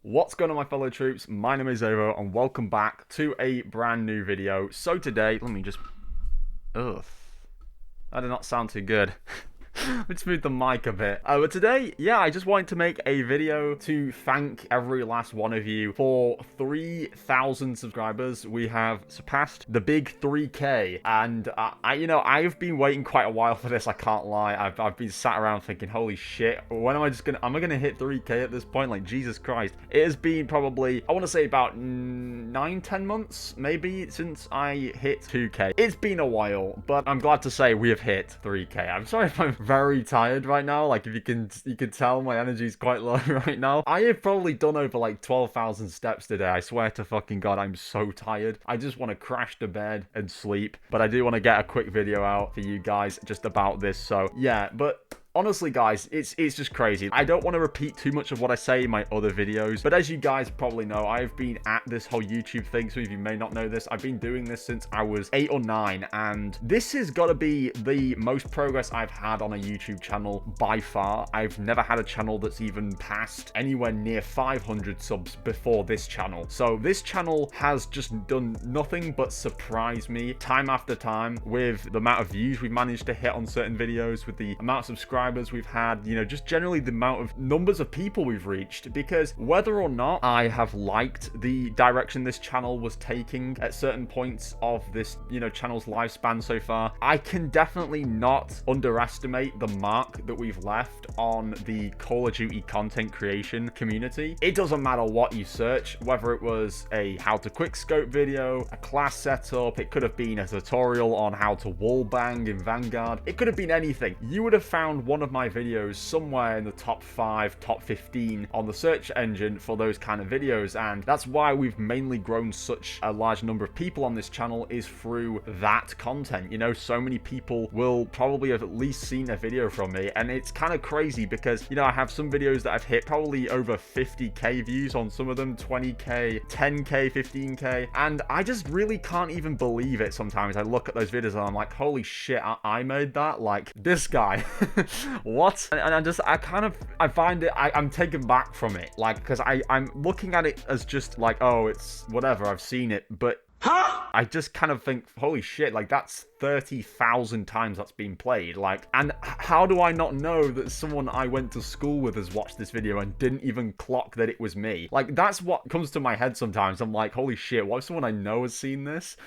What's going on, my fellow troops? My name is Xavvo and welcome back to a brand new video. So today, let me just... Ugh. That did not sound too good. Let's move the mic a bit. But today, yeah, I just wanted to make a video to thank every last one of you for 3,000 subscribers. We have surpassed the big 3K, and I've been waiting quite a while for this. I can't lie. I've been sat around thinking, holy shit, when am I gonna hit 3K at this point? Like, Jesus Christ. It has been probably, I want to say about 9-10 months, maybe, since I hit 2K. It's been a while, but I'm glad to say we have hit 3K. I'm sorry if I'm very tired right now. Like, if you can tell my energy is quite low right now. I have probably done over like 12,000 steps today. I swear to fucking God, I'm so tired. I just want to crash to bed and sleep. But I do want to get a quick video out for you guys just about this. So yeah, but honestly, guys, it's just crazy. I don't want to repeat too much of what I say in my other videos, but as you guys probably know, I've been at this whole YouTube thing. Some of you may not know this. I've been doing this since I was 8 or 9, and this has got to be the most progress I've had on a YouTube channel by far. I've never had a channel that's even passed anywhere near 500 subs before this channel. So this channel has just done nothing but surprise me time after time with the amount of views we've managed to hit on certain videos, with the amount of subscribers we've had, you know, just generally the amount of numbers of people we've reached. Because whether or not I have liked the direction this channel was taking at certain points of this, you know, channel's lifespan so far, I can definitely not underestimate the mark that we've left on the Call of Duty content creation community. It doesn't matter what you search, whether it was a how to quickscope video, a class setup, it could have been a tutorial on how to wallbang in Vanguard, it could have been anything. You would have found one of my videos somewhere in the top 5, top 15 on the search engine for those kind of videos, and that's why we've mainly grown such a large number of people on this channel, is through that content. You know, so many people will probably have at least seen a video from me, and it's kind of crazy because, you know, I have some videos that I've hit probably over 50k views on some of them, 20k, 10k, 15k, and I just really can't even believe it sometimes. I look at those videos and I'm like, holy shit, I made that? Like, this guy. What? And I find it, I'm taken back from it, like, because I'm looking at it as just like, oh, it's whatever, I've seen it, but I just kind of think, holy shit, like, that's 30,000 times that's been played. Like, and how do I not know that someone I went to school with has watched this video and didn't even clock that it was me? Like, that's what comes to my head sometimes. I'm like, holy shit, what if someone I know has seen this?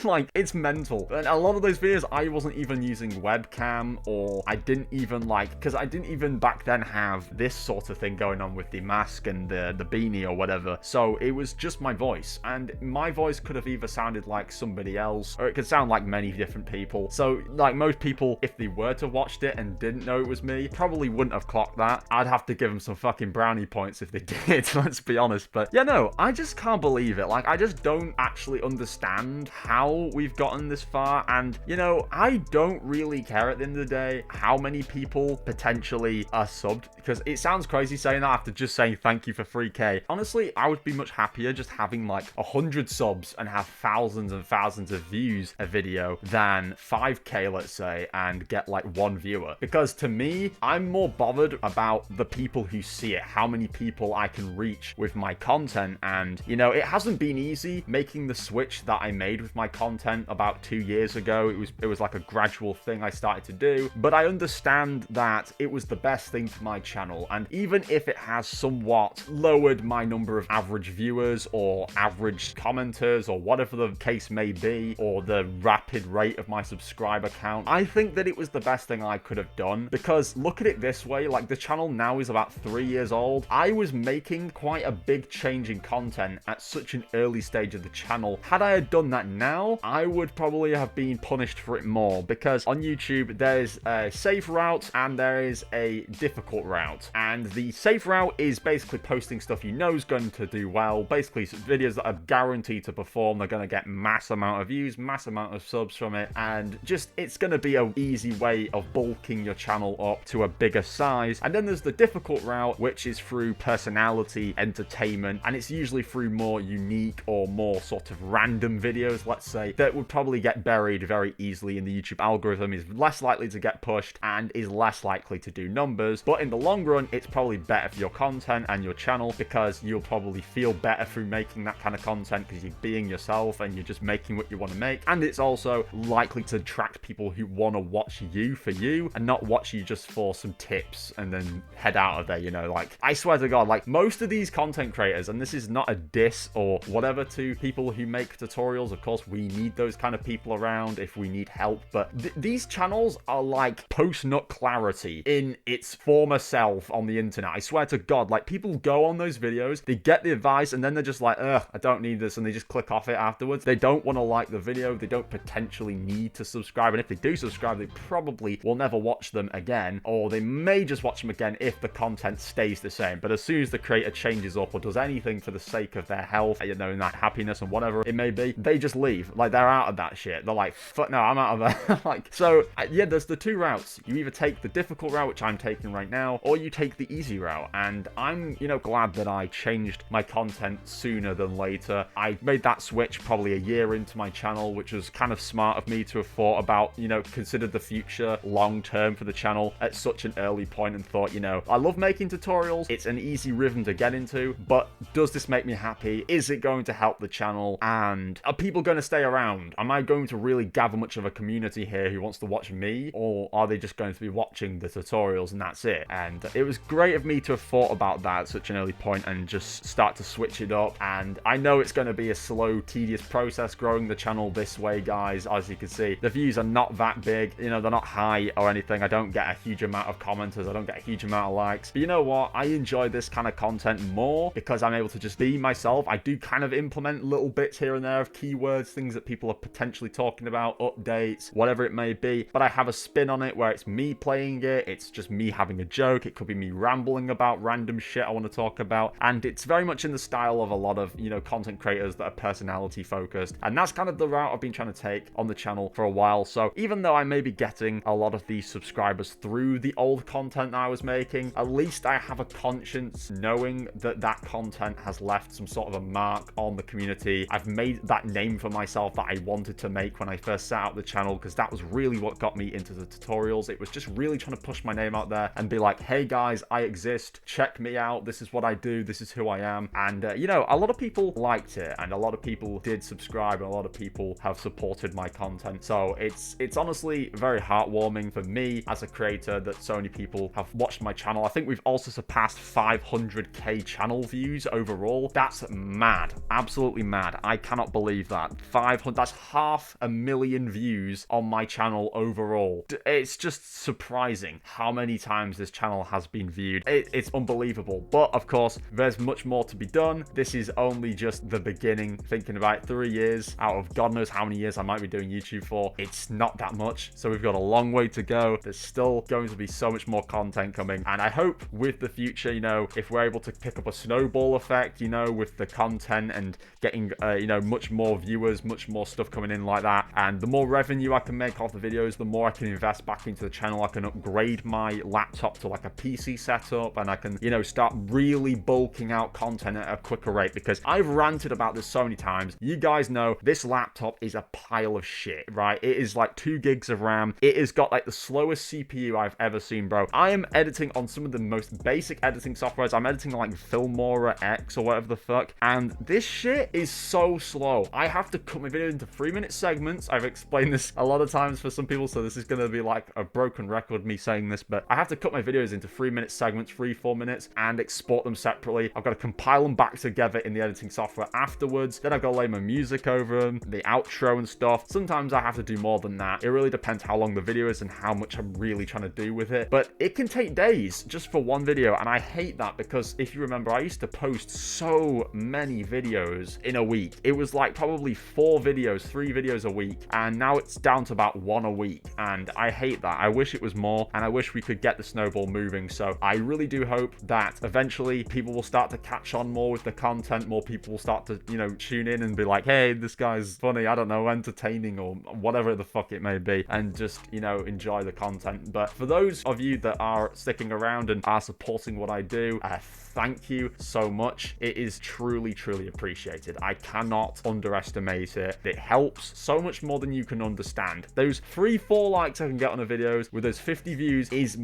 Like, it's mental. And a lot of those videos, I wasn't even using webcam, or I didn't even, like, because I didn't even back then have this sort of thing going on with the mask and the beanie or whatever. So it was just my voice, and my voice could have either sounded like somebody else, or it could sound like many different people. So, like, most people, if they were to watched it and didn't know it was me, probably wouldn't have clocked that. I'd have to give them some fucking brownie points if they did, let's be honest. But yeah, no, I just can't believe it. Like, I just don't actually understand how we've gotten this far. And, you know, I don't really care at the end of the day how many people potentially are subbed, because it sounds crazy saying that after just saying thank you for 3k. Honestly, I would be much happier just having like 100 subs and have thousands and thousands of views a video than 5k, let's say, and get like 1 viewer. Because to me, I'm more bothered about the people who see it, how many people I can reach with my content. And, you know, it hasn't been easy making the switch that I made with my content about 2 years ago. It was like a gradual thing I started to do, but I understand that it was the best thing for my channel. And even if it has somewhat lowered my number of average viewers or average commenters or whatever the case may be, or the rapid rate of my subscriber count, I think that it was the best thing I could have done. Because look at it this way, like, the channel now is about 3 years old. I was making quite a big change in content at such an early stage of the channel. Had I had done that now, I would probably have been punished for it more, because on YouTube there's a safe route and there is a difficult route, and the safe route is basically posting stuff you know is going to do well, basically videos that are guaranteed to perform, they're going to get mass amount of views, mass amount of subs from it, and just it's going to be an easy way of bulking your channel up to a bigger size. And then there's the difficult route, which is through personality entertainment, and it's usually through more unique or more sort of random videos, let's say, that would probably get buried very easily in the YouTube algorithm, is less likely to get pushed, and is less likely to do numbers. But in the long run, it's probably better for your content and your channel, because you'll probably feel better through making that kind of content, because you're being yourself and you're just making what you want to make. And it's also likely to attract people who want to watch you for you and not watch you just for some tips and then head out of there, you know. Like, I swear to God, like, most of these content creators, and this is not a diss or whatever to people who make tutorials, of course we need those kind of people around if we need help, but these channels are like post-nut clarity in its former self on the internet. I swear to God, like, people go on those videos, they get the advice, and then they're just like, ugh, I don't need this, and they just click off it afterwards. They don't want to like the video, they don't potentially need to subscribe, and if they do subscribe, they probably will never watch them again, or they may just watch them again if the content stays the same. But as soon as the creator changes up or does anything for the sake of their health, you know, and that happiness and whatever it may be, they just leave. Like, they're out of that shit. They're like, fuck no, I'm out of there. Like, so yeah, there's the two routes. You either take the difficult route, which I'm taking right now, or you take the easy route. And I'm, you know, glad that I changed my content sooner than later. I made that switch probably a year into my channel, which was kind of smart of me to have thought about, you know, considered the future long term for the channel at such an early point, and thought, you know, I love making tutorials, it's an easy rhythm to get into, but does this make me happy? Is it going to help the channel? And are people going to stay around? Am I going to really gather much of a community here who wants to watch me, or are they just going to be watching the tutorials and that's it? And it was great of me to have thought about that at such an early point and just start to switch it up. And I know it's going to be a slow, tedious process growing the channel this way, guys. As you can see, the views are not that big, you know, they're not high or anything. I don't get a huge amount of commenters, I don't get a huge amount of likes, but you know what, I enjoy this kind of content more because I'm able to just be myself. I do kind of implement little bits here and there of keywords, things that people are potentially talking about, updates, whatever it may be, but I have a spin on it where it's me playing it, it's just me having a joke, it could be me rambling about random shit I want to talk about, and it's very much in the style of a lot of, you know, content creators that are personality focused, and that's kind of the route I've been trying to take on the channel for a while. So even though I may be getting a lot of these subscribers through the old content that I was making, at least I have a conscience knowing that that content has left some sort of a mark on the community. I've made that name for myself that I wanted to make when I first set out the channel, because that was really what got me into the tutorials. It was just really trying to push my name out there and be like, hey guys, I exist, check me out, this is what I do, this is who I am. And you know, a lot of people liked it, and a lot of people did subscribe, and a lot of people have supported my content. So it's honestly very heartwarming for me as a creator that so many people have watched my channel. I think we've also surpassed 500k channel views overall. That's mad, absolutely mad. I cannot believe that. 500, that's 500,000 views on my channel overall. It's just surprising how many times this channel has been viewed. It's unbelievable. But of course, there's much more to be done. This is only just the beginning. Thinking about 3 years out of God knows how many years I might be doing YouTube for, it's not that much. So we've got a long way to go. There's still going to be so much more content coming, and I hope with the future, you know, if we're able to pick up a snowball effect, you know, with the content and getting you know, much more viewers, much more stuff coming in like that, and the more revenue I can make off the videos, the more I can invest back into the channel. I can upgrade my laptop to like a PC setup, and I can, you know, start really bulking out content at a quicker rate, because I've ranted about this so many times. You guys know this laptop is a pile of shit, right? It is like 2 gigs of RAM. It has got like the slowest CPU I've ever seen, bro. I am editing on some of the most basic editing softwares. I'm editing like Filmora X or whatever the fuck, and this shit is so slow. I have to cut my video into 3-minute segments. I've explained this a lot of times for some people, so this is going to be like a broken record, me saying this, but I have to cut my videos into 3-minute segments, 3-4 minutes, and export them separately. I've got to compile them back together in the editing software afterwards. Then I've got to lay my music over them, the outro and stuff. Sometimes I have to do more than that. It really depends how long the video is and how much I'm really trying to do with it, but it can take days just for one video, and I hate that, because if you remember, I used to post so many videos in a week. It was like probably 4 videos, 3 videos a week, and now it's down to about 1 a week, and I hate that. I wish it was more, and I wish we could get the snowball moving. So I really do hope that eventually people will start to catch on more with the content. More people will start to, you know, tune in and be like, like, hey, this guy's funny, I don't know, entertaining, or whatever the fuck it may be, and just, you know, enjoy the content. But for those of you that are sticking around and are supporting what I do, thank you so much. It is truly, truly appreciated. I cannot underestimate it. It helps so much more than you can understand. Those 3-4 likes I can get on a videos with those 50 views is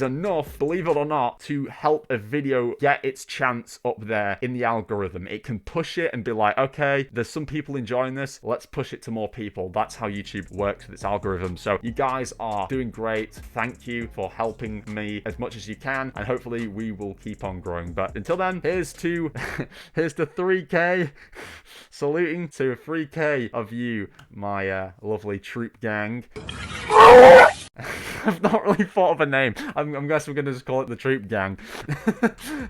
enough, believe it or not, to help a video get its chance up there in the algorithm. It can push it and be like, okay, there's some people enjoying this, let's push it to more people. That's how YouTube works with its algorithm. So you guys are doing great. Thank you for helping me as much as you can, and hopefully we will keep on growing. But until then, here's to 3K. Saluting to 3K of you, my lovely troop gang. I've not really thought of a name. I'm guessing we're going to just call it the Troop Gang.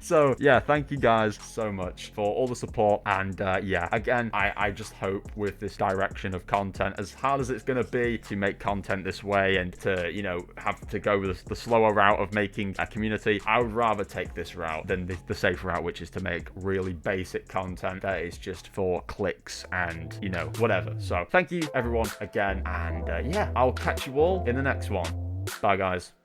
So, yeah, thank you guys so much for all the support. And, yeah, again, I just hope with this direction of content, as hard as it's going to be to make content this way and to, you know, have to go with the slower route of making a community, I would rather take this route than the safe route, which is to make really basic content that is just for clicks and, you know, whatever. So, thank you, everyone, again. And, yeah, I'll catch you all in the next one. Bye, guys.